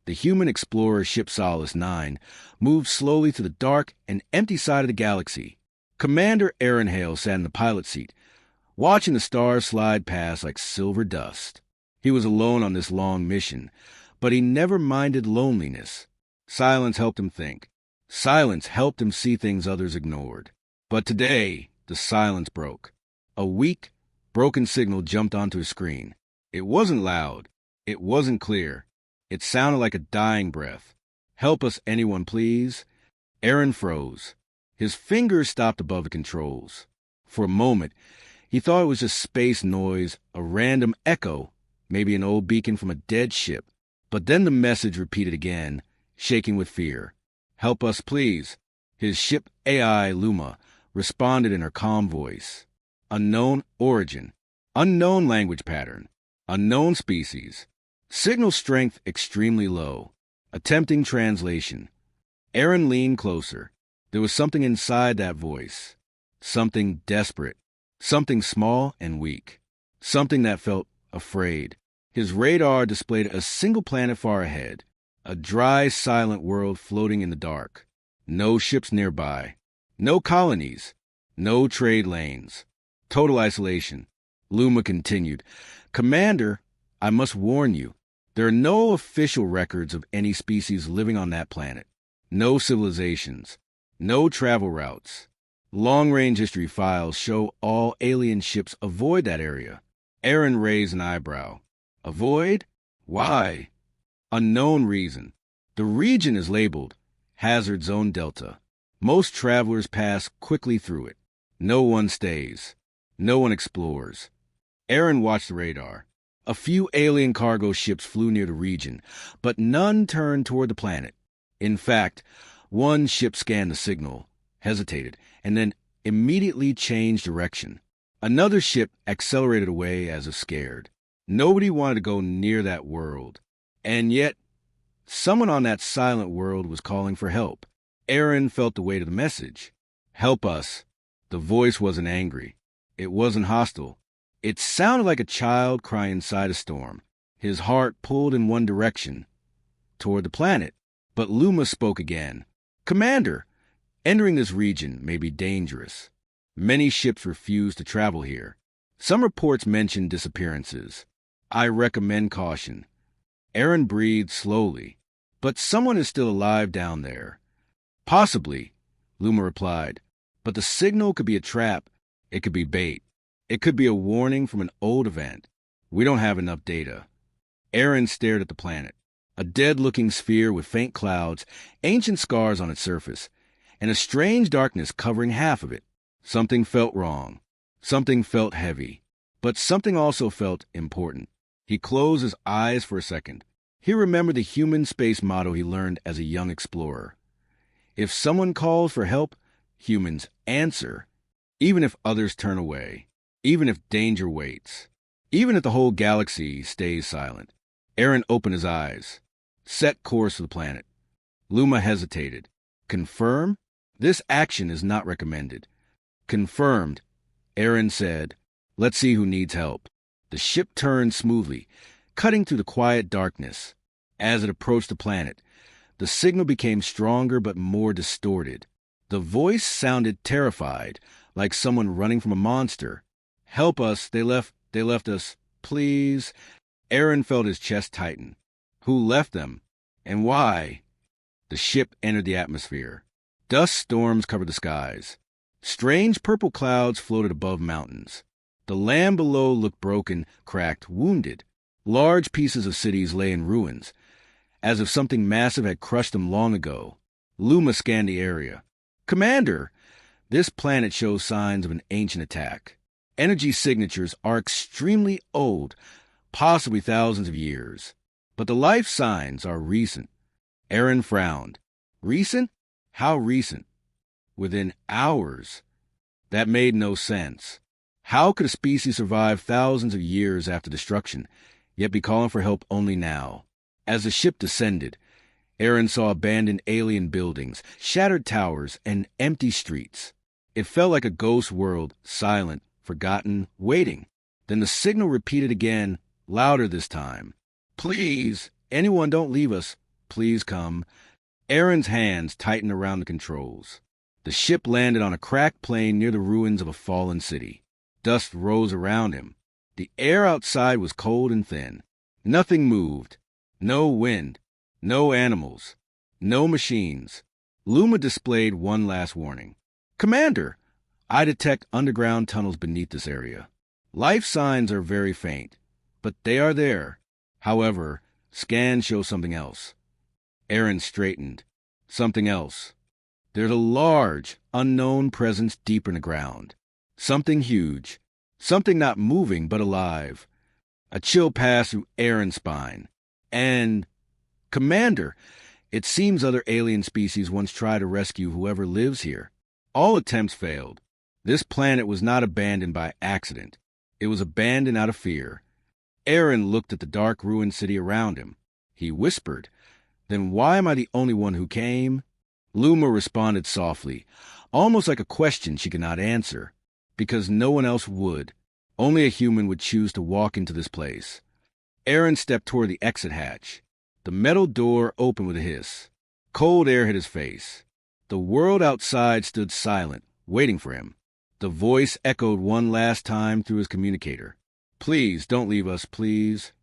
The human explorer ship Solace 9 moved slowly to the dark and empty side of the galaxy. Commander Aaron Hale sat in the pilot seat, watching the stars slide past like silver dust. He was alone on this long mission, but he never minded loneliness. Silence helped him think. Silence helped him see things others ignored. But today, the silence broke. A weak, broken signal jumped onto his screen. It wasn't loud. It wasn't clear. It sounded like a dying breath. "Help us, anyone, please." Aaron froze. His fingers stopped above the controls. For a moment, he thought it was just space noise, a random echo, maybe an old beacon from a dead ship. But then the message repeated again, shaking with fear. "Help us, please." His ship AI, Luma, responded in her calm voice. Unknown origin, unknown language pattern, unknown species. Signal strength extremely low. Attempting translation. Aaron leaned closer. There was something inside that voice. Something desperate. Something small and weak. Something that felt afraid. His radar displayed a single planet far ahead. A dry, silent world floating in the dark. No ships nearby. No colonies. No trade lanes. Total isolation. Luma continued. "Commander, I must warn you. There are no official records of any species living on that planet. No civilizations. No travel routes. Long-range history files show all alien ships avoid that area." Aaron raised an eyebrow. "Avoid? Why?" "Unknown reason. The region is labeled Hazard Zone Delta. Most travelers pass quickly through it. No one stays. No one explores." Aaron watched the radar. A few alien cargo ships flew near the region, but none turned toward the planet. In fact, one ship scanned the signal, hesitated, and then immediately changed direction. Another ship accelerated away as if scared. Nobody wanted to go near that world. And yet, someone on that silent world was calling for help. Aaron felt the weight of the message. "Help us." The voice wasn't angry. It wasn't hostile. It sounded like a child crying inside a storm. His heart pulled in one direction, toward the planet. But Luma spoke again. "Commander, entering this region may be dangerous. Many ships refuse to travel here. Some reports mention disappearances. I recommend caution." Aaron breathed slowly. "But someone is still alive down there." "Possibly," Luma replied. "But the signal could be a trap. It could be bait. It could be a warning from an old event. We don't have enough data." Aaron stared at the planet. A dead-looking sphere with faint clouds, ancient scars on its surface, and a strange darkness covering half of it. Something felt wrong. Something felt heavy. But something also felt important. He closed his eyes for a second. He remembered the human space motto he learned as a young explorer. If someone calls for help, humans answer, even if others turn away, even if danger waits, even if the whole galaxy stays silent. Aaron opened his eyes. "Set course for the planet." Luma hesitated. "Confirm? This action is not recommended." "Confirmed," Aaron said. "Let's see who needs help." The ship turned smoothly, cutting through the quiet darkness. As it approached the planet, the signal became stronger but more distorted. The voice sounded terrified, like someone running from a monster. "Help us, they left us, please." Aaron felt his chest tighten. Who left them? And why? The ship entered the atmosphere. Dust storms covered the skies. Strange purple clouds floated above mountains. The land below looked broken, cracked, wounded. Large pieces of cities lay in ruins, as if something massive had crushed them long ago. Luma scanned the area. "Commander, this planet shows signs of an ancient attack. Energy signatures are extremely old, possibly thousands of years. But the life signs are recent." Aaron frowned. "Recent? How recent?" "Within hours." That made no sense. How could a species survive thousands of years after destruction, yet be calling for help only now? As the ship descended, Aaron saw abandoned alien buildings, shattered towers, and empty streets. It felt like a ghost world, silent, forgotten, waiting. Then the signal repeated again, louder this time. "Please, anyone, don't leave us. please come. Aaron's hands tightened around the controls. The ship landed on a cracked plain near the ruins of a fallen city. Dust rose around him. The air outside was cold and thin. Nothing moved. No wind. No animals. No machines. Luma displayed one last warning. Commander, I detect underground tunnels beneath this area. Life signs are very faint, but they are there. However, scans show something else. Aaron straightened. Something else. There's a large, unknown presence deep in the ground. Something huge. Something not moving but alive. A chill passed through Aaron's spine. And, Commander, it seems other alien species once tried to rescue whoever lives here. All attempts failed. This planet was not abandoned by accident. It was abandoned out of fear. Aaron looked at the dark ruined city around him. He whispered, Then why am I the only one who came? Luma responded softly, almost like a question she could not answer. Because no one else would. Only a human would choose to walk into this place. Aaron stepped toward the exit hatch. The metal door opened with a hiss. Cold air hit his face. The world outside stood silent, waiting for him. The voice echoed one last time through his communicator. Please, don't leave us, please.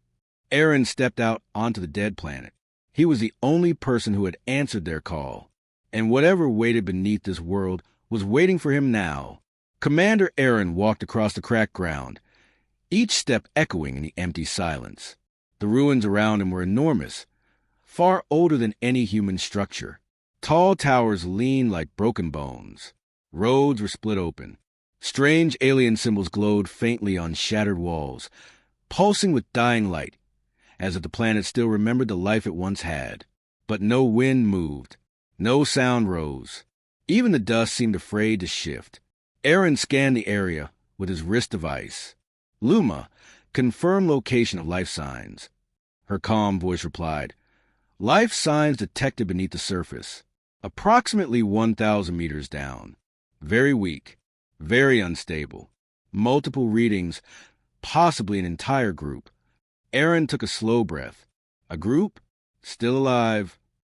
Aaron stepped out onto the dead planet. He was the only person who had answered their call. And whatever waited beneath this world was waiting for him now. Commander Aaron walked across the cracked ground, each step echoing in the empty silence. The ruins around him were enormous, far older than any human structure. Tall towers leaned like broken bones. Roads were split open. Strange alien symbols glowed faintly on shattered walls, pulsing with dying light, as if the planet still remembered the life it once had. But no wind moved. No sound rose. Even the dust seemed afraid to shift. Aaron scanned the area with his wrist device. Luma, confirm location of life signs. Her calm voice replied, Life signs detected beneath the surface, approximately 1,000 meters down. Very weak, very unstable. Multiple readings, possibly an entire group. Aaron took a slow breath. A group? Still alive?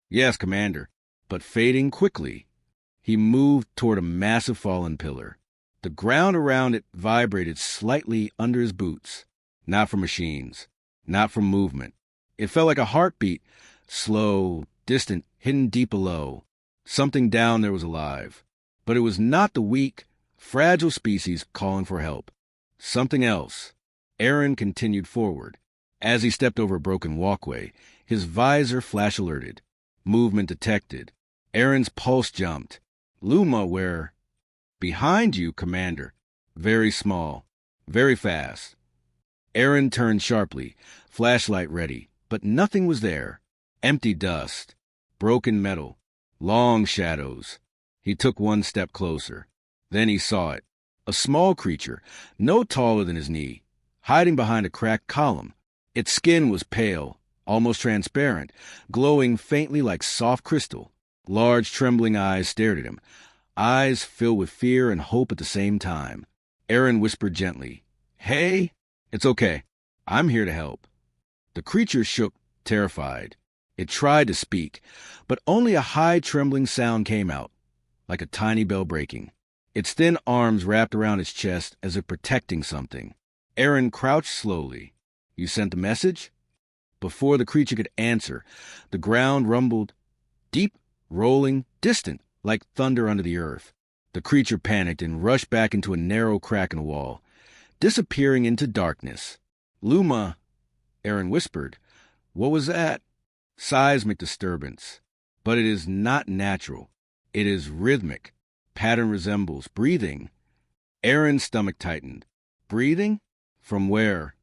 Yes, Commander, but fading quickly. He moved toward a massive fallen pillar. The ground around it vibrated slightly under his boots. Not from machines, not from movement. It felt like a heartbeat, slow, distant, hidden deep below. Something down there was alive. But it was not the weak, fragile species calling for help. Something else. Aaron continued forward. As he stepped over a broken walkway, his visor flash alerted. Movement detected. Aaron's pulse jumped. Luma, where? Behind you, Commander. Very small. Very fast. Aaron turned sharply, flashlight ready, but nothing was there. Empty dust. Broken metal. Long shadows. He took one step closer. Then he saw it. A small creature, no taller than his knee, hiding behind a cracked column. Its skin was pale, almost transparent, glowing faintly like soft crystal. Large, trembling eyes stared at him, eyes filled with fear and hope at the same time. Aaron whispered gently, Hey, it's okay. I'm here to help. The creature shook, terrified. It tried to speak, but only a high, trembling sound came out, like a tiny bell breaking. Its thin arms wrapped around its chest as if protecting something. Aaron crouched slowly. You sent the message? Before the creature could answer, the ground rumbled, deep, rolling, distant, like thunder under the earth. The creature panicked and rushed back into a narrow crack in the wall, disappearing into darkness. Luma, Aaron whispered. What was that? Seismic disturbance. But it is not natural. It is rhythmic. Pattern resembles breathing. Aaron's stomach tightened. Breathing? From where?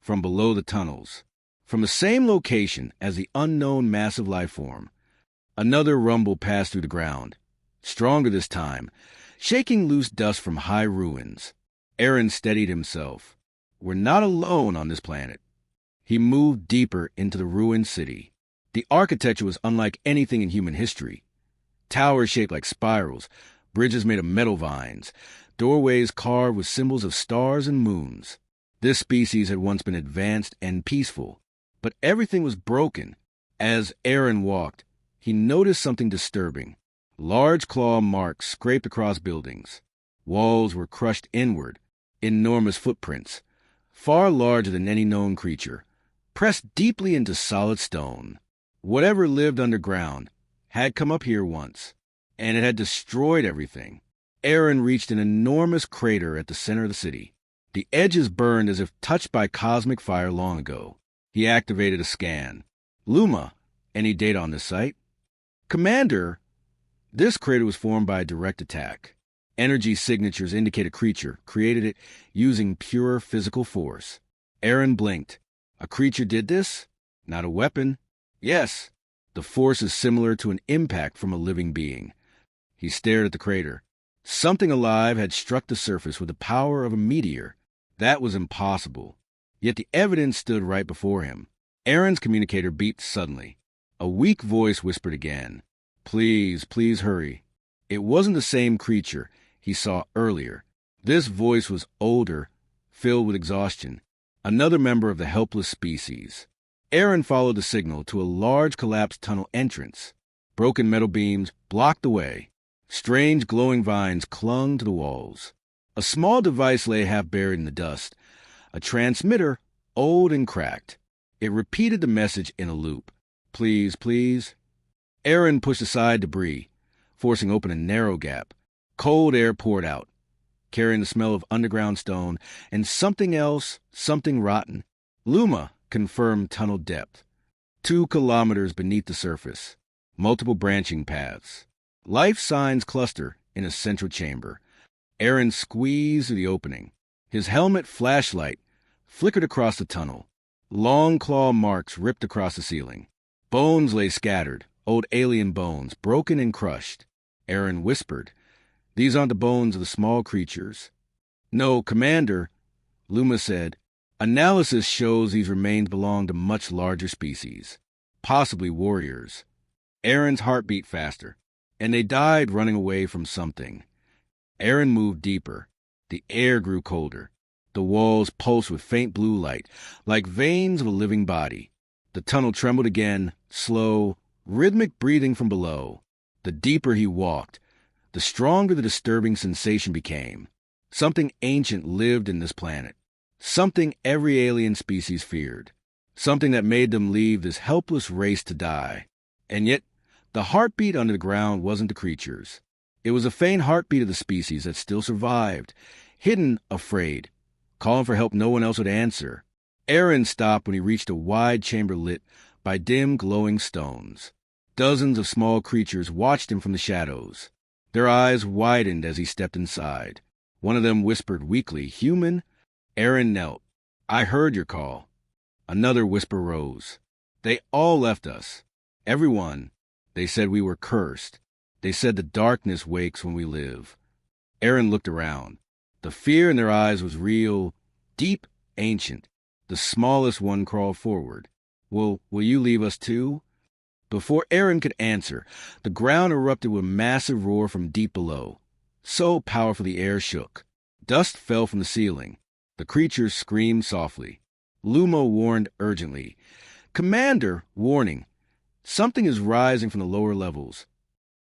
From below the tunnels. From the same location as the unknown massive life form. Another rumble passed through the ground, stronger this time, shaking loose dust from high ruins. Aaron steadied himself. We're not alone on this planet. He moved deeper into the ruined city. The architecture was unlike anything in human history. Towers shaped like spirals, bridges made of metal vines, doorways carved with symbols of stars and moons. This species had once been advanced and peaceful, but everything was broken, As Aaron walked, he noticed something disturbing. Large claw marks scraped across buildings. Walls were crushed inward, enormous footprints, far larger than any known creature, pressed deeply into solid stone. Whatever lived underground had come up here once, and it had destroyed everything. Aaron reached an enormous crater at the center of the city. The edges burned as if touched by cosmic fire long ago. He activated a scan. Luma, any data on this site? Commander, this crater was formed by a direct attack. Energy signatures indicate a creature created it using pure physical force. Aaron blinked. A creature did this? Not a weapon? Yes. The force is similar to an impact from a living being. He stared at the crater. Something alive had struck the surface with the power of a meteor. That was impossible. Yet the evidence stood right before him. Aaron's communicator beeped suddenly. A weak voice whispered again. Please, please hurry. It wasn't the same creature he saw earlier. This voice was older, filled with exhaustion. Another member of the helpless species. Aaron followed the signal to a large collapsed tunnel entrance. Broken metal beams blocked the way. Strange glowing vines clung to the walls. A small device lay half buried in the dust. A transmitter, old and cracked. It repeated the message in a loop. Please, please. Aaron pushed aside debris, forcing open a narrow gap. Cold air poured out, carrying the smell of underground stone and something else, something rotten. Luma confirmed tunnel depth. 2 kilometers beneath the surface. Multiple branching paths. Life signs cluster in a central chamber. Aaron squeezed through the opening. His helmet flashlight flickered across the tunnel. Long claw marks ripped across the ceiling. Bones lay scattered, old alien bones, broken and crushed. Aaron whispered, These aren't the bones of the small creatures. No, Commander, Luma said. Analysis shows these remains belong to much larger species, possibly warriors. Aaron's heart beat faster, and they died running away from something. Aaron moved deeper. The air grew colder. The walls pulsed with faint blue light, like veins of a living body. The tunnel trembled again, slow, rhythmic breathing from below. The deeper he walked, the stronger the disturbing sensation became. Something ancient lived in this planet. Something every alien species feared. Something that made them leave this helpless race to die. And yet, the heartbeat under the ground wasn't the creatures. It was a faint heartbeat of the species that still survived, hidden, afraid, calling for help no one else would answer. Aaron stopped when he reached a wide chamber lit by dim, glowing stones. Dozens of small creatures watched him from the shadows. Their eyes widened as he stepped inside. One of them whispered weakly, Human? Aaron knelt. I heard your call. Another whisper rose. They all left us. Everyone. They said we were cursed. They said the darkness wakes when we live. Aaron looked around. The fear in their eyes was real, deep, ancient. The smallest one crawled forward. Will you leave us too? Before Aaron could answer, the ground erupted with a massive roar from deep below. So powerful the air shook. Dust fell from the ceiling. The creatures screamed softly. Luma warned urgently. Commander, warning. Something is rising from the lower levels.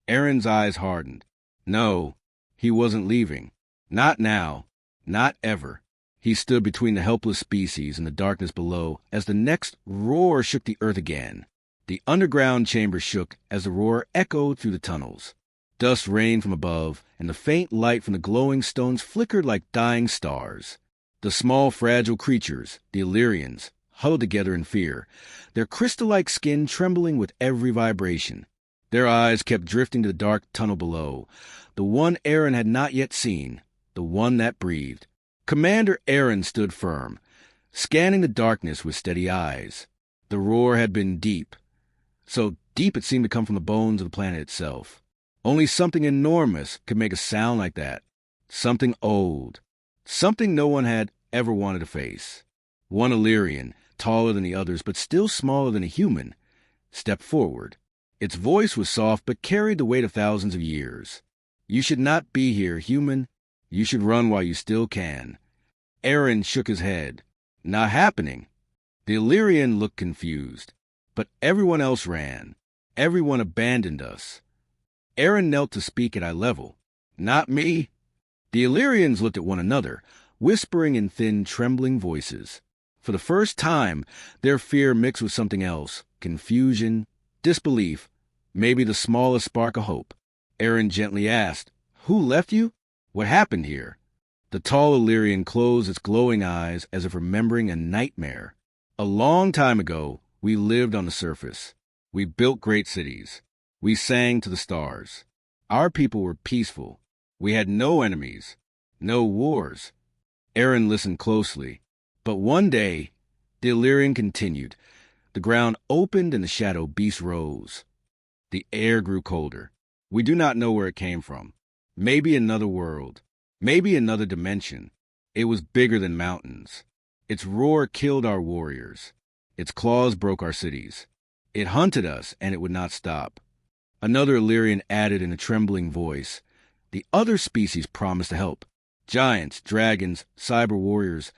Aaron's eyes hardened. No, he wasn't leaving. Not now. Not ever. He stood between the helpless species and the darkness below as the next roar shook the earth again. The underground chamber shook as the roar echoed through the tunnels. Dust rained from above, and the faint light from the glowing stones flickered like dying stars. The small, fragile creatures, the Illyrians, huddled together in fear, their crystal-like skin trembling with every vibration. Their eyes kept drifting to the dark tunnel below, the one Aaron had not yet seen, the one that breathed. Commander Aaron stood firm, scanning the darkness with steady eyes. The roar had been deep, so deep it seemed to come from the bones of the planet itself. Only something enormous could make a sound like that. Something old. Something no one had ever wanted to face. One Illyrian, taller than the others but still smaller than a human, stepped forward. Its voice was soft but carried the weight of thousands of years. You should not be here, human. You should run while you still can. Aaron shook his head. Not happening. The Illyrian looked confused. But everyone else ran. Everyone abandoned us. Aaron knelt to speak at eye level. Not me. The Illyrians looked at one another, whispering in thin, trembling voices. For the first time, their fear mixed with something else, confusion, disbelief, maybe the smallest spark of hope. Aaron gently asked, "Who left you? What happened here?" The tall Illyrian closed its glowing eyes as if remembering a nightmare. A long time ago, we lived on the surface. We built great cities. We sang to the stars. Our people were peaceful. We had no enemies, no wars. Aaron listened closely. But one day, the Illyrian continued. The ground opened and the shadow beast rose. The air grew colder. We do not know where it came from. Maybe another world. Maybe another dimension. It was bigger than mountains. Its roar killed our warriors. Its claws broke our cities. It hunted us, and it would not stop. Another Illyrian added in a trembling voice. The other species promised to help. Giants, dragons, cyber warriors,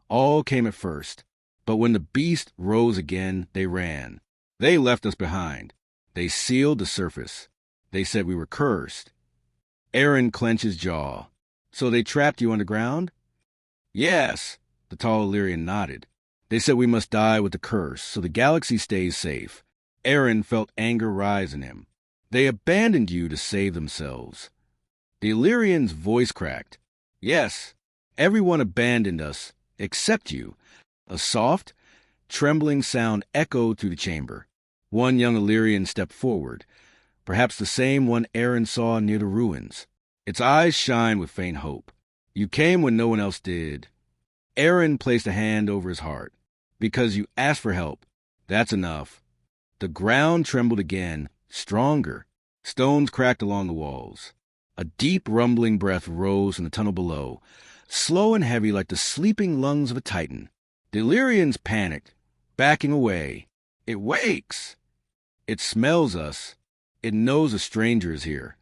all came at first. But when the beast rose again, they ran. They left us behind. They sealed the surface. They said we were cursed. Aaron clenched his jaw. So they trapped you underground? Yes, the tall Illyrian nodded. They said we must die with the curse, so the galaxy stays safe. Aaron felt anger rise in him. They abandoned you to save themselves. The Illyrian's voice cracked. Yes, everyone abandoned us, except you. A soft, trembling sound echoed through the chamber. One young Illyrian stepped forward, perhaps the same one Aaron saw near the ruins. Its eyes shined with faint hope. You came when no one else did. Aaron placed a hand over his heart. Because you asked for help. That's enough. The ground trembled again, stronger. Stones cracked along the walls. A deep rumbling breath rose from the tunnel below, slow and heavy like the sleeping lungs of a titan. The Illyrians panicked, backing away. It wakes! It smells us. It knows a stranger is here.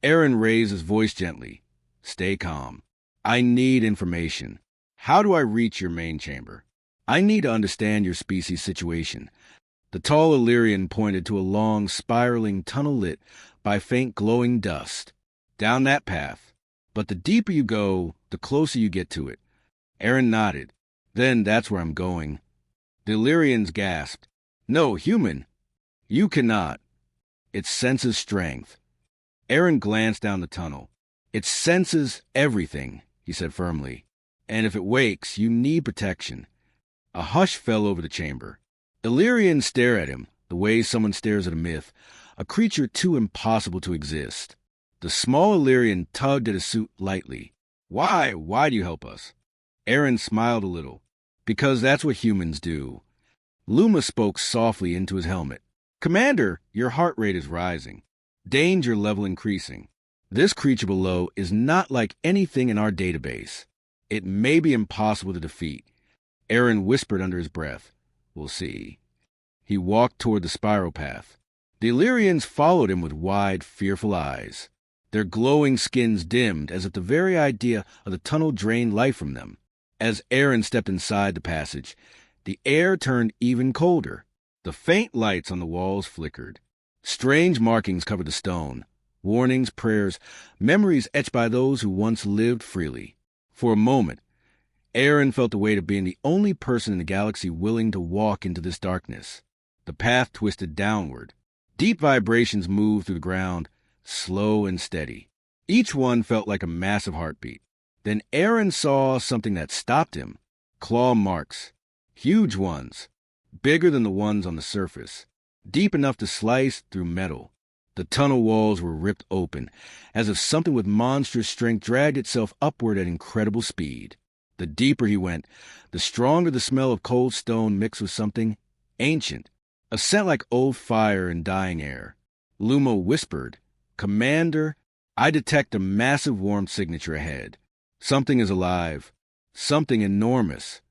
Aaron raised his voice gently. Stay calm. I need information. How do I reach your main chamber? I need to understand your species' situation. The tall Illyrian pointed to a long, spiraling tunnel lit by faint glowing dust. Down that path. But the deeper you go, the closer you get to it. Aaron nodded. Then that's where I'm going. The Illyrians gasped. No, human. You cannot. It senses strength. Aaron glanced down the tunnel. It senses everything, he said firmly. And if it wakes, you need protection. A hush fell over the chamber. Illyrians stared at him, the way someone stares at a myth, a creature too impossible to exist. The small Illyrian tugged at his suit lightly. Why? Why do you help us? Aaron smiled a little. Because that's what humans do. Luma spoke softly into his helmet. Commander, your heart rate is rising. Danger level increasing. This creature below is not like anything in our database. It may be impossible to defeat. Aaron whispered under his breath. We'll see. He walked toward the spiral path. The Illyrians followed him with wide, fearful eyes. Their glowing skins dimmed as if the very idea of the tunnel drained life from them. As Aaron stepped inside the passage, the air turned even colder. The faint lights on the walls flickered. Strange markings covered the stone. Warnings, prayers, memories etched by those who once lived freely. For a moment, Aaron felt the weight of being the only person in the galaxy willing to walk into this darkness. The path twisted downward. Deep vibrations moved through the ground, slow and steady. Each one felt like a massive heartbeat. Then Aaron saw something that stopped him. Claw marks. Huge ones. Bigger than the ones on the surface. Deep enough to slice through metal. The tunnel walls were ripped open, as if something with monstrous strength dragged itself upward at incredible speed. The deeper he went, the stronger the smell of cold stone mixed with something ancient, a scent like old fire and dying air. Luma whispered, Commander, I detect a massive warm signature ahead. Something is alive. Something enormous.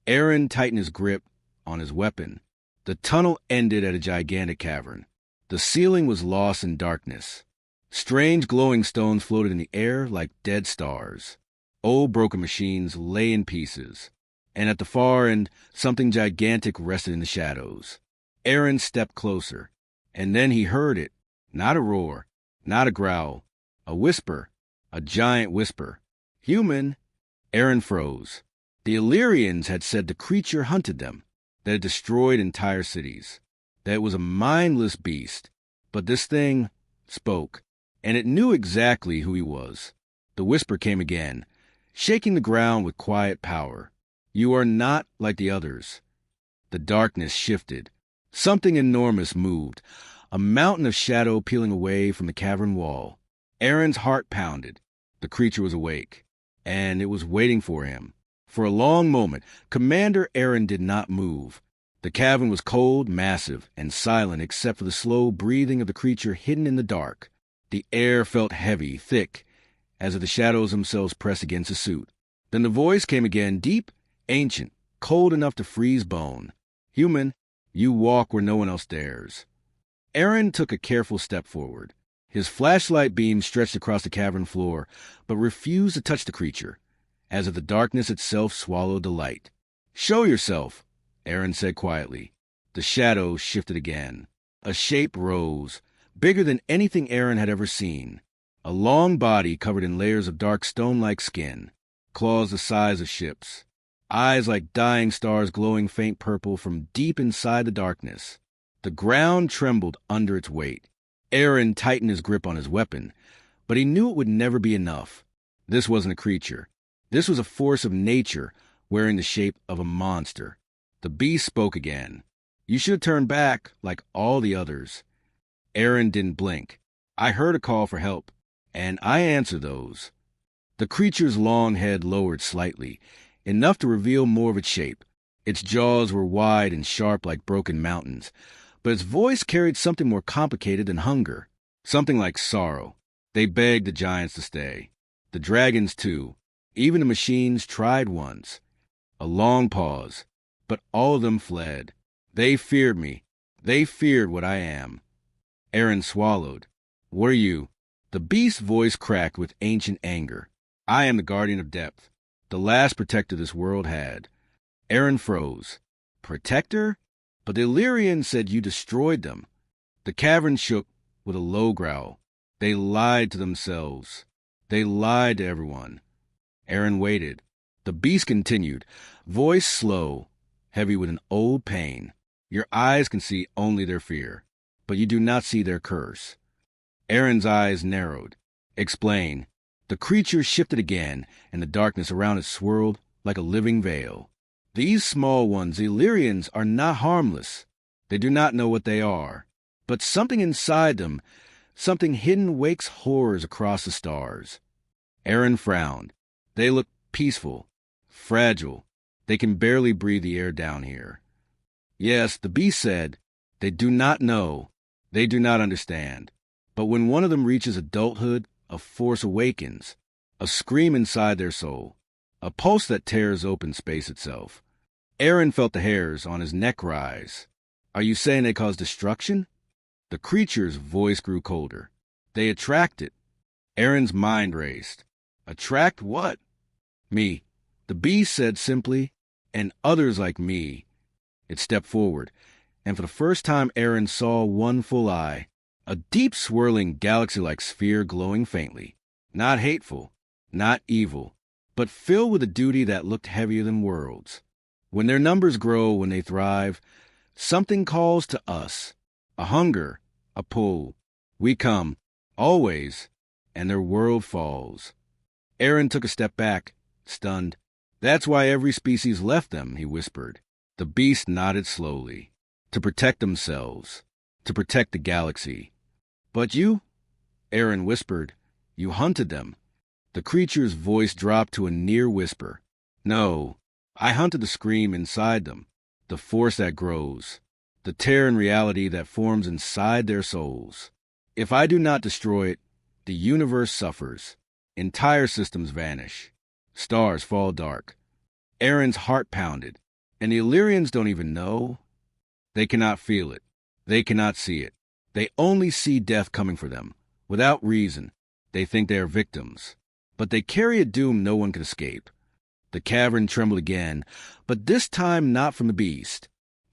Aaron tightened his grip on his weapon. The tunnel ended at a gigantic cavern. The ceiling was lost in darkness. Strange glowing stones floated in the air like dead stars. Old broken machines lay in pieces. And at the far end, something gigantic rested in the shadows. Aaron stepped closer, and then he heard it. Not a roar, not a growl, a whisper, a giant whisper. Human! Aaron froze. The Illyrians had said the creature hunted them, that it destroyed entire cities, that it was a mindless beast. But this thing spoke, and it knew exactly who he was. The whisper came again, shaking the ground with quiet power. You are not like the others. The darkness shifted. Something enormous moved, a mountain of shadow peeling away from the cavern wall. Aaron's heart pounded. The creature was awake, and it was waiting for him. For a long moment, Commander Aaron did not move. The cavern was cold, massive, and silent except for the slow breathing of the creature hidden in the dark. The air felt heavy, thick, as if the shadows themselves pressed against his suit. Then the voice came again, deep, ancient, cold enough to freeze bone. Human, you walk where no one else dares. Aaron took a careful step forward. His flashlight beam stretched across the cavern floor, but refused to touch the creature, as if the darkness itself swallowed the light. Show yourself, Aaron said quietly. The shadows shifted again. A shape rose, bigger than anything Aaron had ever seen. A long body covered in layers of dark stone-like skin, claws the size of ships, eyes like dying stars glowing faint purple from deep inside the darkness. The ground trembled under its weight. Aaron tightened his grip on his weapon, but he knew it would never be enough. This wasn't a creature. This was a force of nature wearing the shape of a monster. The beast spoke again. You should have turned back like all the others. Aaron didn't blink. I heard a call for help, and I answered those. The creature's long head lowered slightly, enough to reveal more of its shape. Its jaws were wide and sharp like broken mountains, but its voice carried something more complicated than hunger, something like sorrow. They begged the giants to stay. The dragons, too. Even the machines tried once. A long pause, but all of them fled. They feared me. They feared what I am. Aaron swallowed. What are you? The beast's voice cracked with ancient anger. I am the guardian of depth, the last protector this world had. Aaron froze. Protector? But the Illyrians said you destroyed them. The cavern shook with a low growl. They lied to themselves. They lied to everyone. Aaron waited. The beast continued, voice slow, heavy with an old pain. Your eyes can see only their fear, but you do not see their curse. Aaron's eyes narrowed. Explain. The creature shifted again, and the darkness around it swirled like a living veil. These small ones, the Illyrians, are not harmless. They do not know what they are. But something inside them, something hidden, wakes horrors across the stars. Aaron frowned. They look peaceful, fragile. They can barely breathe the air down here. Yes, the beast said, they do not know. They do not understand. But when one of them reaches adulthood, a force awakens, a scream inside their soul, a pulse that tears open space itself. Aaron felt the hairs on his neck rise. Are you saying they cause destruction? The creature's voice grew colder. They attract it. Aaron's mind raced. Attract what? Me. The beast said simply, and others like me. It stepped forward, and for the first time Aaron saw one full eye, a deep swirling galaxy-like sphere glowing faintly. Not hateful, not evil, but filled with a duty that looked heavier than worlds. When their numbers grow, when they thrive, something calls to us. A hunger, a pull. We come, always, and their world falls. Aaron took a step back, stunned. That's why every species left them, he whispered. The beast nodded slowly. To protect themselves. To protect the galaxy. But you? Aaron whispered. You hunted them. The creature's voice dropped to a near whisper. No, I hunted the scream inside them. The force that grows. The tear in reality that forms inside their souls. If I do not destroy it, the universe suffers. Entire systems vanish. Stars fall dark. Aaron's heart pounded. And the Illyrians don't even know. They cannot feel it. They cannot see it. They only see death coming for them. Without reason, they think they are victims. But they carry a doom no one can escape. The cavern trembled again, but this time not from the beast.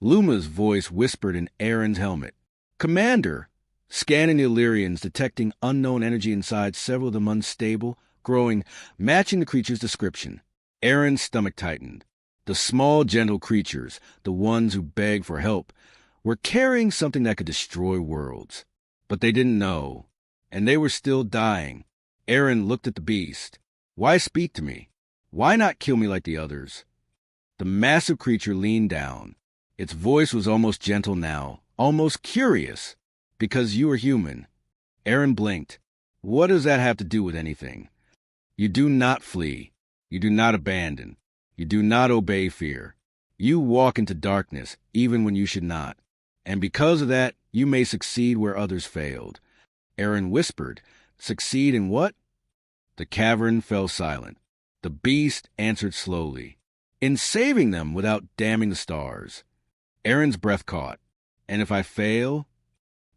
Luma's voice whispered in Aaron's helmet. "Commander!" Scanning the Illyrians, detecting unknown energy inside several of them unstable, growing, matching the creature's description. Aaron's stomach tightened. The small, gentle creatures, the ones who begged for help, were carrying something that could destroy worlds. But they didn't know. And they were still dying. Aaron looked at the beast. "Why speak to me? Why not kill me like the others?" The massive creature leaned down. Its voice was almost gentle now, almost curious. "Because you are human." Aaron blinked. "What does that have to do with anything? You do not flee. You do not abandon. You do not obey fear. You walk into darkness, even when you should not. And because of that, you may succeed where others failed." Aaron whispered, "Succeed in what?" The cavern fell silent. The beast answered slowly, "In saving them without damning the stars." Aaron's breath caught. "And if I fail?"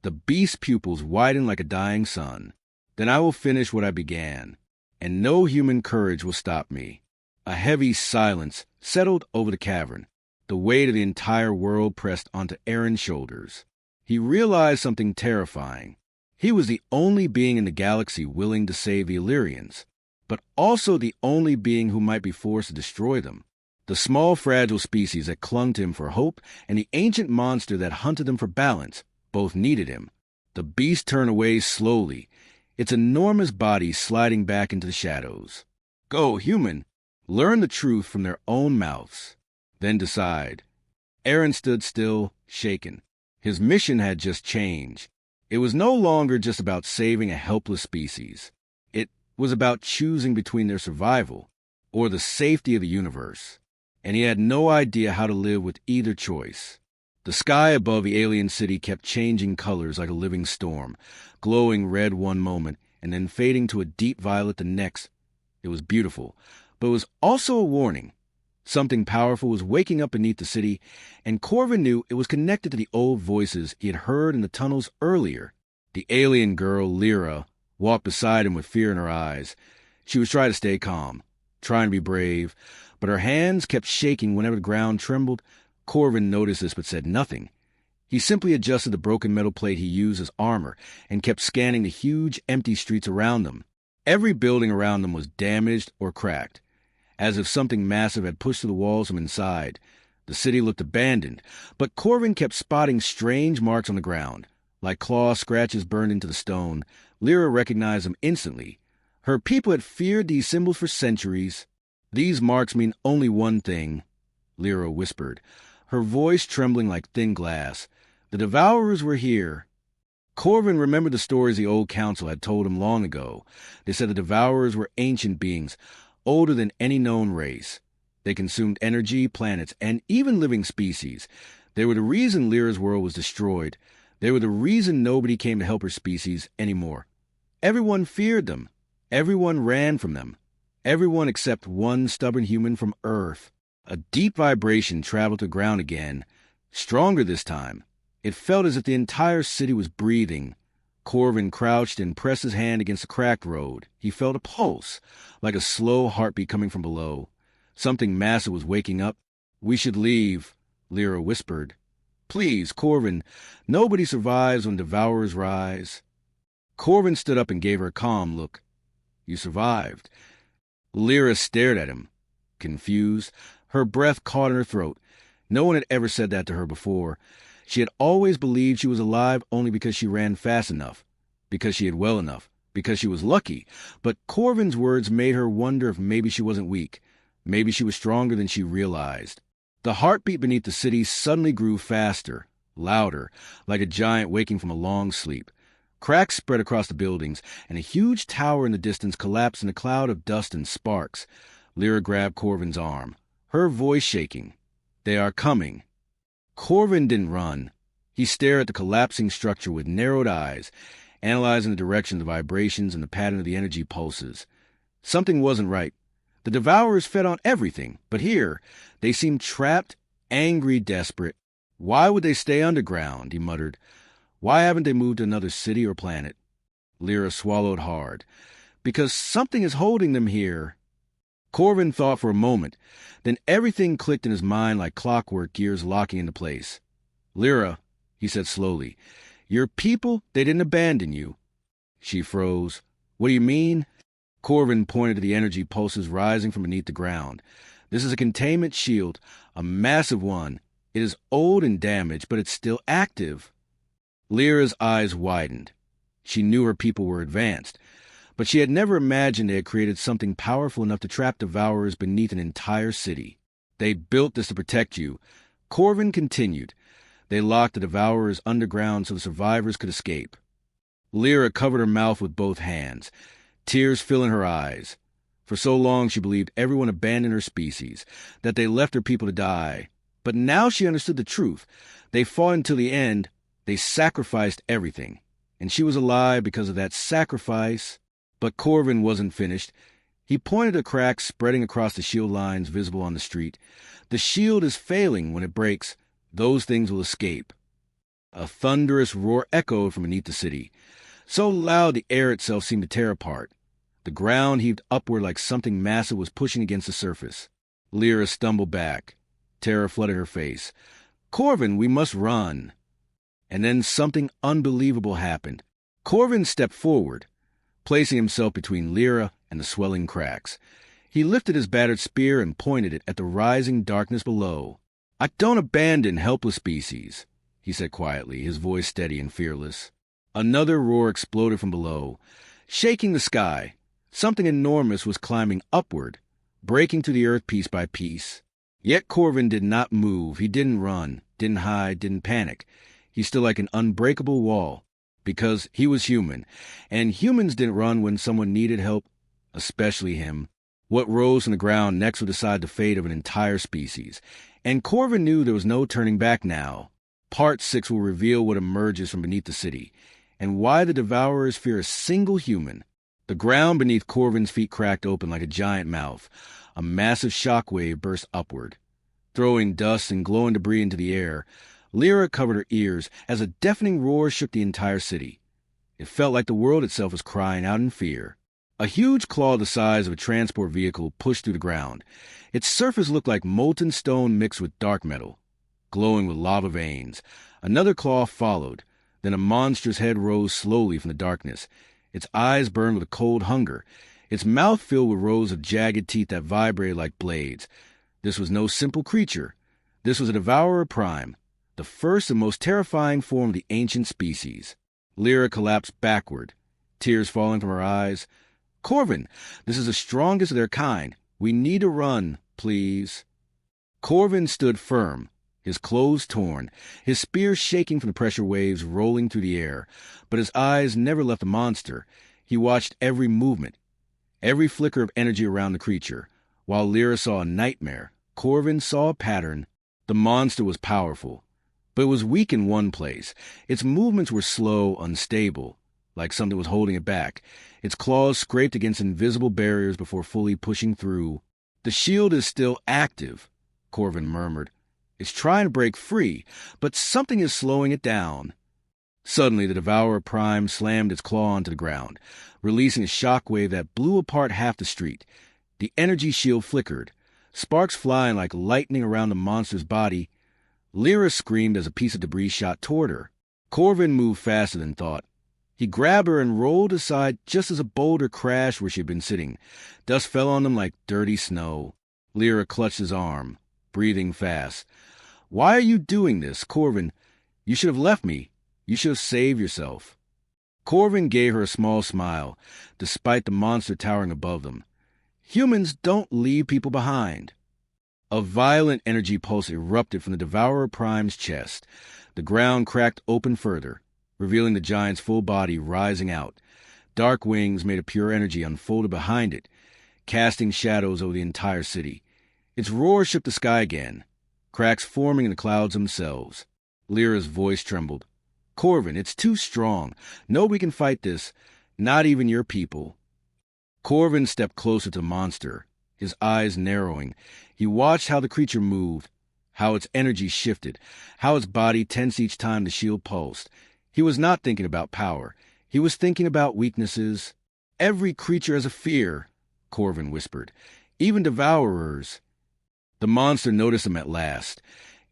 The beast's pupils widened like a dying sun. "Then I will finish what I began, and no human courage will stop me." A heavy silence settled over the cavern. The weight of the entire world pressed onto Aaron's shoulders. He realized something terrifying. He was the only being in the galaxy willing to save the Illyrians, but also the only being who might be forced to destroy them. The small, fragile species that clung to him for hope and the ancient monster that hunted them for balance both needed him. The beast turned away slowly, its enormous body sliding back into the shadows. "Go, human. Learn the truth from their own mouths. Then decide." Aaron stood still, shaken. His mission had just changed. It was no longer just about saving a helpless species. It was about choosing between their survival or the safety of the universe. And he had no idea how to live with either choice. The sky above the alien city kept changing colors like a living storm, glowing red one moment and then fading to a deep violet the next. It was beautiful, but it was also a warning. Something powerful was waking up beneath the city, and Corvin knew it was connected to the old voices he had heard in the tunnels earlier. The alien girl, Lyra, walked beside him with fear in her eyes. She was trying to stay calm, trying to be brave, but her hands kept shaking whenever the ground trembled. Corvin noticed this but said nothing. He simply adjusted the broken metal plate he used as armor and kept scanning the huge, empty streets around them. Every building around them was damaged or cracked, as if something massive had pushed through the walls from inside. The city looked abandoned, but Corvin kept spotting strange marks on the ground, like claw scratches burned into the stone. Lyra recognized them instantly. Her people had feared these symbols for centuries. "These marks mean only one thing," Lyra whispered, her voice trembling like thin glass. "The Devourers were here." Corvin remembered the stories the old council had told him long ago. They said the Devourers were ancient beings, older than any known race. They consumed energy, planets, and even living species. They were the reason Lyra's world was destroyed. They were the reason nobody came to help her species anymore. Everyone feared them. Everyone ran from them. Everyone except one stubborn human from Earth. A deep vibration traveled to the ground again, stronger this time. It felt as if the entire city was breathing. Corvin crouched and pressed his hand against the cracked road. He felt a pulse, like a slow heartbeat coming from below. Something massive was waking up. "We should leave," Lyra whispered. "Please, Corvin. Nobody survives when Devourers rise." Corvin stood up and gave her a calm look. "You survived." Lyra stared at him, confused. Her breath caught in her throat. No one had ever said that to her before. She had always believed she was alive only because she ran fast enough, because she had well enough, because she was lucky. But Corvin's words made her wonder if maybe she wasn't weak. Maybe she was stronger than she realized. The heartbeat beneath the city suddenly grew faster, louder, like a giant waking from a long sleep. Cracks spread across the buildings, and a huge tower in the distance collapsed in a cloud of dust and sparks. Lyra grabbed Corvin's arm, her voice shaking. "They are coming." Corvin didn't run. He stared at the collapsing structure with narrowed eyes, analyzing the direction of the vibrations and the pattern of the energy pulses. Something wasn't right. The Devourers fed on everything, but here, they seemed trapped, angry, desperate. "Why would they stay underground?" he muttered. "Why haven't they moved to another city or planet?" Lyra swallowed hard. "Because something is holding them here." Corvin thought for a moment. Then everything clicked in his mind like clockwork gears locking into place. "Lyra," he said slowly, "your people, they didn't abandon you." She froze. "What do you mean?" Corvin pointed to the energy pulses rising from beneath the ground. "This is a containment shield, a massive one. It is old and damaged, but it's still active." Lyra's eyes widened. She knew her people were advanced, but she had never imagined they had created something powerful enough to trap devourers beneath an entire city. "They built this to protect you," Corvin continued. "They locked the devourers underground so the survivors could escape." Lyra covered her mouth with both hands, tears filling her eyes. For so long she believed everyone abandoned her species, that they left her people to die. But now she understood the truth. They fought until the end. They sacrificed everything. And she was alive because of that sacrifice. But Corvin wasn't finished. He pointed to cracks spreading across the shield lines visible on the street. "The shield is failing. When it breaks, those things will escape." A thunderous roar echoed from beneath the city, so loud the air itself seemed to tear apart. The ground heaved upward like something massive was pushing against the surface. Lyra stumbled back. Terror flooded her face. "Corvin, we must run." And then something unbelievable happened. Corvin stepped forward, placing himself between Lyra and the swelling cracks. He lifted his battered spear and pointed it at the rising darkness below. "I don't abandon helpless species," he said quietly, his voice steady and fearless. Another roar exploded from below, shaking the sky. Something enormous was climbing upward, breaking through the earth piece by piece. Yet Corvin did not move. He didn't run, didn't hide, didn't panic. He stood like an unbreakable wall, because he was human, and humans didn't run when someone needed help, especially him. What rose from the ground next would decide the fate of an entire species, and Corvin knew there was no turning back now. Part 6 will reveal what emerges from beneath the city, and why the Devourers fear a single human. The ground beneath Corvin's feet cracked open like a giant mouth. A massive shockwave burst upward, throwing dust and glowing debris into the air. Lyra covered her ears as a deafening roar shook the entire city. It felt like the world itself was crying out in fear. A huge claw the size of a transport vehicle pushed through the ground. Its surface looked like molten stone mixed with dark metal, glowing with lava veins. Another claw followed. Then a monstrous head rose slowly from the darkness. Its eyes burned with cold hunger. Its mouth filled with rows of jagged teeth that vibrated like blades. This was no simple creature. This was a devourer prime, the first and most terrifying form of the ancient species. Lyra collapsed backward, tears falling from her eyes. "Corvin, this is the strongest of their kind. We need to run, please." Corvin stood firm, his clothes torn, his spear shaking from the pressure waves rolling through the air. But his eyes never left the monster. He watched every movement, every flicker of energy around the creature. While Lyra saw a nightmare, Corvin saw a pattern. The monster was powerful, but it was weak in one place. Its movements were slow, unstable, like something was holding it back. Its claws scraped against invisible barriers before fully pushing through. "The shield is still active," Corvin murmured. "It's trying to break free, but something is slowing it down." Suddenly, the Devourer Prime slammed its claw onto the ground, releasing a shockwave that blew apart half the street. The energy shield flickered, sparks flying like lightning around the monster's body. Lyra screamed as a piece of debris shot toward her. Corvin moved faster than thought. He grabbed her and rolled aside just as a boulder crashed where she had been sitting. Dust fell on them like dirty snow. Lyra clutched his arm, breathing fast. "Why are you doing this, Corvin? You should have left me. You should have saved yourself." Corvin gave her a small smile, despite the monster towering above them. "Humans don't leave people behind." A violent energy pulse erupted from the Devourer Prime's chest. The ground cracked open further, revealing the giant's full body rising out. Dark wings made of pure energy unfolded behind it, casting shadows over the entire city. Its roar shook the sky again, cracks forming in the clouds themselves. Lyra's voice trembled. "Corvin, it's too strong. Nobody can fight this, not even your people." Corvin stepped closer to the monster, his eyes narrowing. He watched how the creature moved, how its energy shifted, how its body tensed each time the shield pulsed. He was not thinking about power. He was thinking about weaknesses. "Every creature has a fear," Corvin whispered. even devourers. The monster noticed them at last.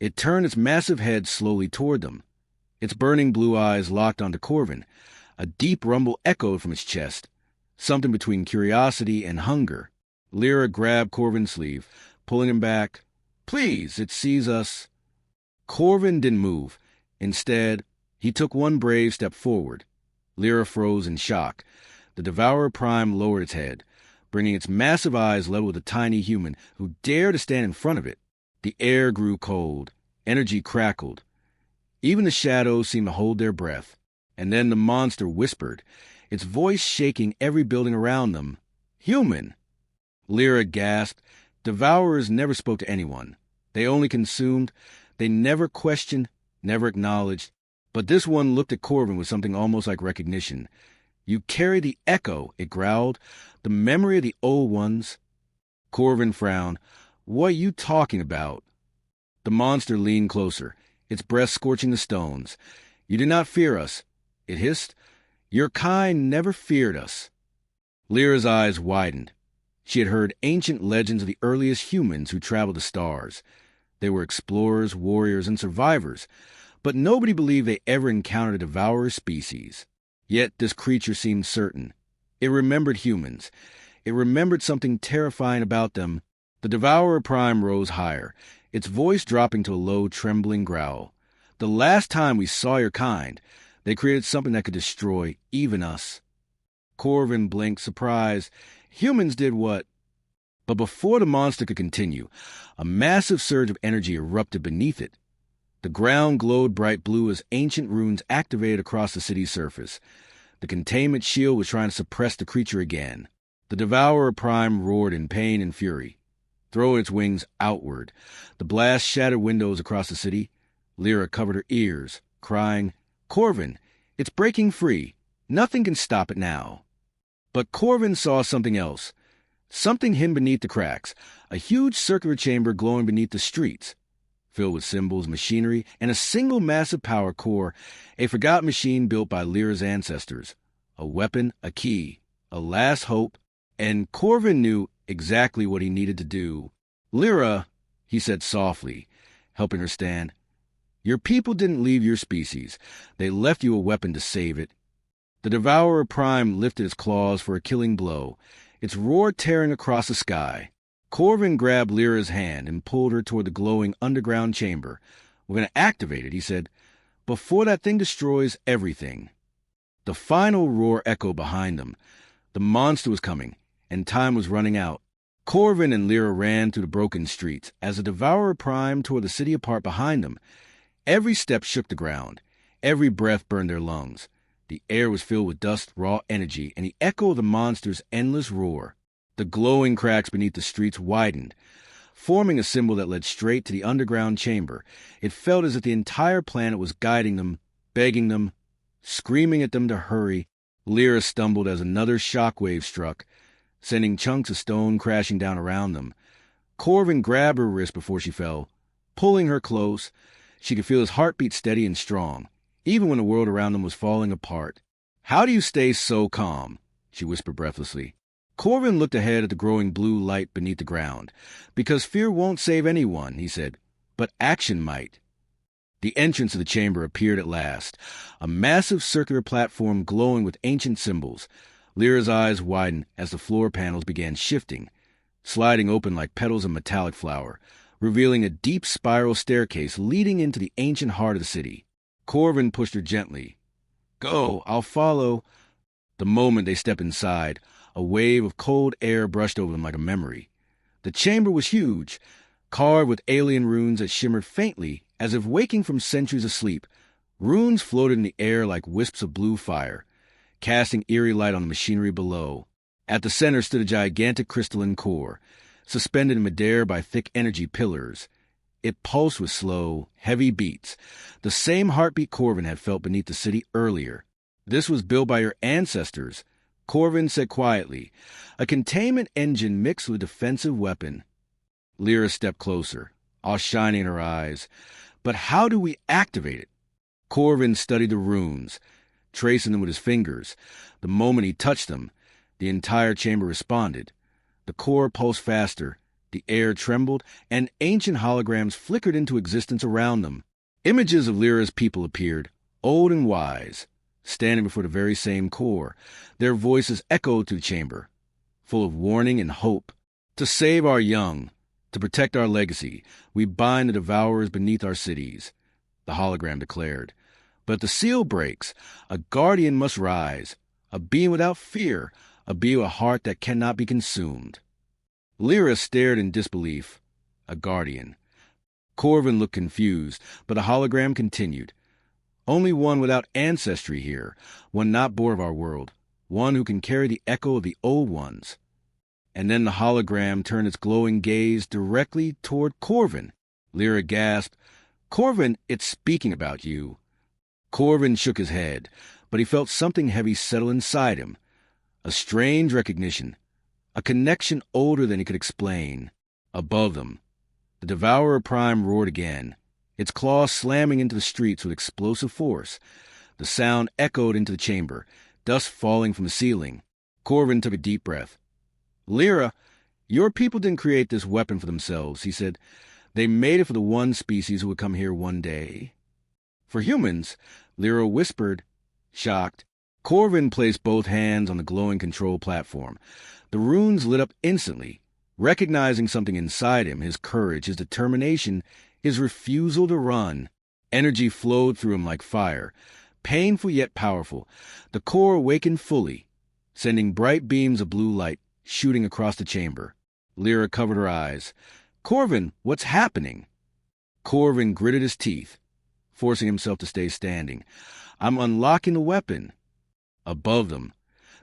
It turned its massive head slowly toward them. Its burning blue eyes locked onto Corvin. A deep rumble echoed from its chest, something between curiosity and hunger. Lyra grabbed Corvin's sleeve, pulling him back. "Please, it sees us." Corvin didn't move. Instead, he took one brave step forward. Lyra froze in shock. The Devourer Prime lowered its head, bringing its massive eyes level with the tiny human who dared to stand in front of it. The air grew cold. Energy crackled. Even the shadows seemed to hold their breath. And then the monster whispered, its voice shaking every building around them. "Human!" Lyra gasped. Devourers never spoke to anyone. They only consumed. They never questioned, never acknowledged. But this one looked at Corvin with something almost like recognition. "You carry the echo," it growled, "the memory of the old ones." Corvin frowned. "What are you talking about?" The monster leaned closer, its breath scorching the stones. "You do not fear us," it hissed. "Your kind never feared us." Lyra's eyes widened. She had heard ancient legends of the earliest humans who traveled the stars. They were explorers, warriors, and survivors, but nobody believed they ever encountered a devourer species. Yet this creature seemed certain. It remembered humans. It remembered something terrifying about them. The Devourer Prime rose higher, its voice dropping to a low, trembling growl. "The last time we saw your kind, they created something that could destroy even us." Corvin blinked, surprised. "Humans did what?" But before the monster could continue, a massive surge of energy erupted beneath it. The ground glowed bright blue as ancient runes activated across the city's surface. The containment shield was trying to suppress the creature again. The Devourer Prime roared in pain and fury, throwing its wings outward. The blast shattered windows across the city. Lyra covered her ears, crying, "Corvin, it's breaking free. Nothing can stop it now." But Corvin saw something else. Something hidden beneath the cracks. A huge circular chamber glowing beneath the streets, filled with symbols, machinery, and a single massive power core, a forgotten machine built by Lyra's ancestors. A weapon, a key, a last hope, and Corvin knew exactly what he needed to do. "Lyra," he said softly, helping her stand, "your people didn't leave your species. They left you a weapon to save it." The Devourer Prime lifted its claws for a killing blow, its roar tearing across the sky. Corvin grabbed Lyra's hand and pulled her toward the glowing underground chamber. "We're going to activate it," he said, "before that thing destroys everything." The final roar echoed behind them. The monster was coming, and time was running out. Corvin and Lyra ran through the broken streets as the Devourer Prime tore the city apart behind them. Every step shook the ground. Every breath burned their lungs. The air was filled with dust, raw energy, and the echo of the monster's endless roar. The glowing cracks beneath the streets widened, forming a symbol that led straight to the underground chamber. It felt as if the entire planet was guiding them, begging them, screaming at them to hurry. Lyra stumbled as another shockwave struck, sending chunks of stone crashing down around them. Corvin grabbed her wrist before she fell, pulling her close. She could feel his heartbeat steady and strong, even when the world around them was falling apart. "How do you stay so calm?" she whispered breathlessly. Corvin looked ahead at the growing blue light beneath the ground. "Because fear won't save anyone," he said, "but action might." The entrance of the chamber appeared at last, a massive circular platform glowing with ancient symbols. Lyra's eyes widened as the floor panels began shifting, sliding open like petals of metallic flower, revealing a deep spiral staircase leading into the ancient heart of the city. Corvin pushed her gently. "Go, I'll follow." The moment they stepped inside, a wave of cold air brushed over them like a memory. The chamber was huge, carved with alien runes that shimmered faintly as if waking from centuries of sleep. Runes floated in the air like wisps of blue fire, casting eerie light on the machinery below. At the center stood a gigantic crystalline core, suspended in midair by thick energy pillars. It pulsed with slow, heavy beats, the same heartbeat Corvin had felt beneath the city earlier. "This was built by your ancestors," Corvin said quietly, "a containment engine mixed with a defensive weapon." Lyra stepped closer, all shining in her eyes. "But how do we activate it?" Corvin studied the runes, tracing them with his fingers. The moment he touched them, the entire chamber responded. The core pulsed faster, the air trembled, and ancient holograms flickered into existence around them. Images of Lyra's people appeared, old and wise, standing before the very same core. Their voices echoed through the chamber, full of warning and hope. To save our young, to protect our legacy, we bind the devourers beneath our cities, the hologram declared. But if the seal breaks, a guardian must rise, a being without fear, a being with a heart that cannot be consumed. Lyra stared in disbelief. A guardian. Corvin looked confused, but the hologram continued. Only one without ancestry here, one not born of our world, one who can carry the echo of the old ones. And then the hologram turned its glowing gaze directly toward Corvin. Lyra gasped, "Corvin, it's speaking about you." Corvin shook his head, but he felt something heavy settle inside him. A strange recognition, a connection older than he could explain. Above them, the Devourer Prime roared again, its claws slamming into the streets with explosive force. The sound echoed into the chamber, dust falling from the ceiling. Corvin took a deep breath. "Lyra, your people didn't create this weapon for themselves," he said. "They made it for the one species who would come here one day." "For humans," Lyra whispered, shocked. Corvin placed both hands on the glowing control platform. The runes lit up instantly, recognizing something inside him, his courage, his determination, his refusal to run. Energy flowed through him like fire, painful yet powerful. The core awakened fully, sending bright beams of blue light shooting across the chamber. Lyra covered her eyes. "Corvin, what's happening?" Corvin gritted his teeth, forcing himself to stay standing. "I'm unlocking the weapon." Above them,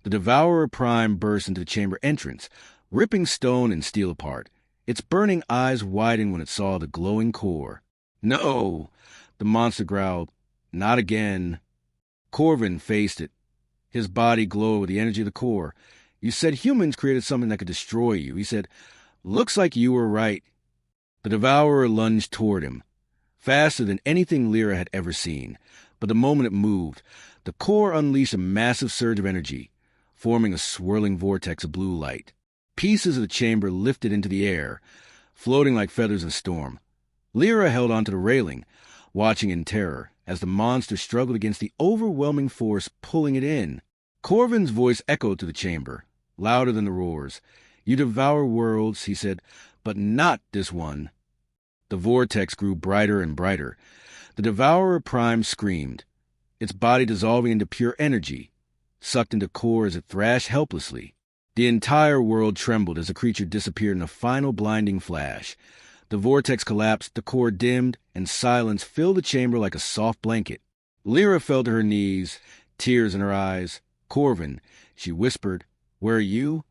the Devourer Prime burst into the chamber entrance, ripping stone and steel apart. Its burning eyes widened when it saw the glowing core. "No!" the monster growled. "Not again." Corvin faced it, his body glowed with the energy of the core. "You said humans created something that could destroy you," he said. "Looks like you were right." The Devourer lunged toward him, faster than anything Lyra had ever seen. But the moment it moved, the core unleashed a massive surge of energy, forming a swirling vortex of blue light. Pieces of the chamber lifted into the air, floating like feathers in a storm. Lyra held onto the railing, watching in terror as the monster struggled against the overwhelming force pulling it in. Corvin's voice echoed through the chamber, louder than the roars. "You devour worlds," he said, "but not this one." The vortex grew brighter and brighter. The Devourer Prime screamed, its body dissolving into pure energy, sucked into core as it thrashed helplessly. The entire world trembled as the creature disappeared in a final blinding flash. The vortex collapsed, the core dimmed, and silence filled the chamber like a soft blanket. Lyra fell to her knees, tears in her eyes. "Corvin," she whispered, "where are you?"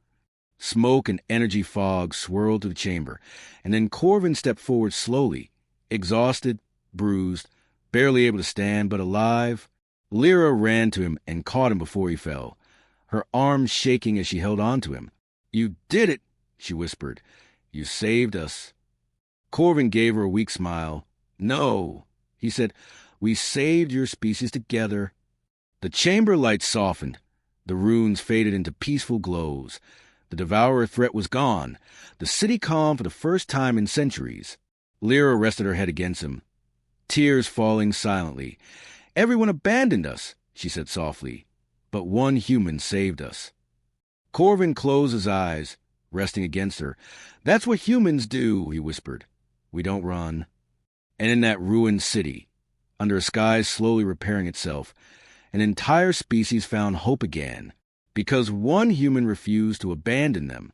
Smoke and energy fog swirled through the chamber, and then Corvin stepped forward slowly, exhausted, bruised, barely able to stand, but alive. Lyra ran to him and caught him before he fell, her arms shaking as she held on to him. "You did it," she whispered. "You saved us." Corvin gave her a weak smile. "No," he said, "we saved your species together." The chamber light softened. The runes faded into peaceful glows. The devourer threat was gone. The city calmed for the first time in centuries. Lyra rested her head against him, tears falling silently. "Everyone abandoned us," she said softly, "but one human saved us." Corvin closed his eyes, resting against her. "That's what humans do," he whispered. "We don't run." And in that ruined city, under a sky slowly repairing itself, an entire species found hope again, because one human refused to abandon them.